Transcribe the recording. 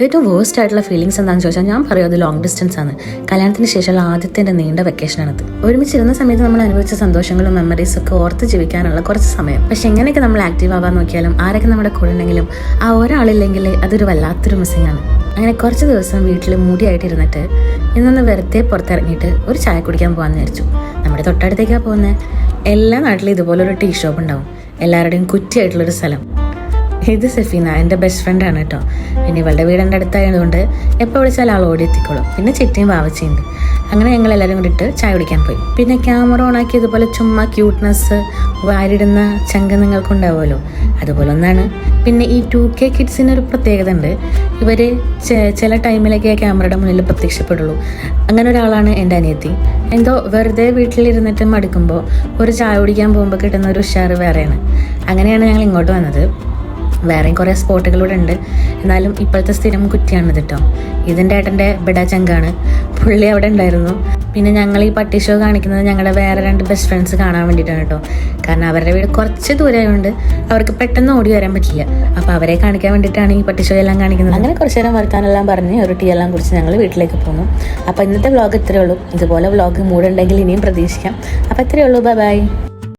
ഏറ്റവും വേഴ്സ്റ്റ് ആയിട്ടുള്ള ഫീലിങ്സ് എന്താണെന്ന് ചോദിച്ചാൽ ഞാൻ പറയും അത് ലോങ് ഡിസ്റ്റൻസ് ആണ്. കല്യാണത്തിന് ശേഷമുള്ള ആദ്യത്തെ എൻ്റെ നീണ്ട വെക്കേഷനാണത്. ഒരുമിച്ചിരുന്ന സമയത്ത് നമ്മൾ അനുഭവിച്ച സന്തോഷങ്ങളും മെമ്മറീസും ഒക്കെ ഓർത്ത് ജീവിക്കാനുള്ള കുറച്ച് സമയം. പക്ഷെ എങ്ങനെയൊക്കെ നമ്മൾ ആക്റ്റീവ് ആവാൻ നോക്കിയാലും ആരൊക്കെ നമ്മുടെ കൂടെ ഉണ്ടെങ്കിലും ആ ഒരാളില്ലെങ്കിൽ അതൊരു വല്ലാത്തൊരു മിസ്സിംഗ് ആണ്. അങ്ങനെ കുറച്ച് ദിവസം വീട്ടിൽ മൂടിയായിട്ടിരുന്നിട്ട് ഇന്നൊന്ന് വെറുതെ പുറത്തിറങ്ങിയിട്ട് ഒരു ചായ കുടിക്കാൻ പോകാമെന്ന് വിചാരിച്ചു. നമ്മുടെ തൊട്ടടുത്തേക്കാണ് പോകുന്നത്. എല്ലാ നാട്ടിലും ഇതുപോലൊരു ടീ ഷോപ്പ് ഉണ്ടാവും, എല്ലാവരുടെയും കുറ്റിയായിട്ടുള്ളൊരു സ്ഥലം. ഇത് സെഫീന, എൻ്റെ ബെസ്റ്റ് ഫ്രണ്ടാണ് കേട്ടോ. പിന്നെ ഇവളുടെ വീടിൻ്റെ അടുത്തായതുകൊണ്ട് എപ്പോൾ വിളിച്ചാൽ ആൾ ഓടി എത്തിക്കോളും. പിന്നെ ചിറ്റയും വാവച്ചയുണ്ട്. അങ്ങനെ ഞങ്ങൾ എല്ലാവരും കൂടിയിട്ട് ചായ കുടിക്കാൻ പോയി. പിന്നെ ക്യാമറ ഓണാക്കി ഇതുപോലെ ചുമ്മാ ക്യൂട്ട്നെസ് വാരിടുന്ന ചങ്ക നിങ്ങൾക്കുണ്ടാവുമല്ലോ, അതുപോലെ ഒന്നാണ്. പിന്നെ ഈ 2K കിഡ്സിനൊരു പ്രത്യേകത ഉണ്ട്. ഇവർ ചില ടൈമിലൊക്കെ ക്യാമറയുടെ മുന്നിൽ പ്രത്യക്ഷപ്പെടുള്ളൂ. അങ്ങനെ ഒരാളാണ് എൻ്റെ അനിയത്തി. എന്തോ വെറുതെ വീട്ടിലിരുന്നിട്ട് മടുക്കുമ്പോൾ ഒരു ചായ കുടിക്കാൻ പോകുമ്പോൾ കിട്ടുന്ന ഒരു ഉഷാറ് വേറെയാണ്. അങ്ങനെയാണ് ഞങ്ങൾ ഇങ്ങോട്ട് വന്നത്. വേറെയും കുറേ സ്പോട്ടുകളിവിടെ ഉണ്ട്, എന്നാലും ഇപ്പോഴത്തെ സ്ഥിരം കുറ്റിയാണിത് കേട്ടോ. ഇതിൻ്റെ ഏട്ടൻ്റെ ബെഡ ചങ്കാണ്, പുള്ളി അവിടെ ഉണ്ടായിരുന്നു. പിന്നെ ഞങ്ങൾ ഈ പട്ടി ഷോ കാണിക്കുന്നത് ഞങ്ങളുടെ വേറെ 2 ബെസ്റ്റ് ഫ്രണ്ട്സ് കാണാൻ വേണ്ടിയിട്ടാണ് കേട്ടോ. കാരണം അവരുടെ വീട് കുറച്ച് ദൂരമായതുകൊണ്ട് അവർക്ക് പെട്ടെന്ന് ഓടി വരാൻ പറ്റില്ല. അപ്പോൾ അവരെ കാണിക്കാൻ വേണ്ടിയിട്ടാണ് ഈ പട്ടി ഷോ എല്ലാം കാണിക്കുന്നത്. അങ്ങനെ കുറച്ച് നേരം വർത്താനെല്ലാം പറഞ്ഞ് ഒരു ടീ എല്ലാം കുടിച്ച് ഞങ്ങൾ വീട്ടിലേക്ക് പോന്നു. അപ്പോൾ ഇന്നത്തെ വ്ളോഗ് ഇത്രയേ ഉള്ളൂ. ഇതുപോലെ വ്ളോഗ് മൂടുണ്ടെങ്കിൽ ഇനിയും പ്രതീക്ഷിക്കാം. അപ്പോൾ ഇത്രയേ ഉള്ളൂ. Bye bye.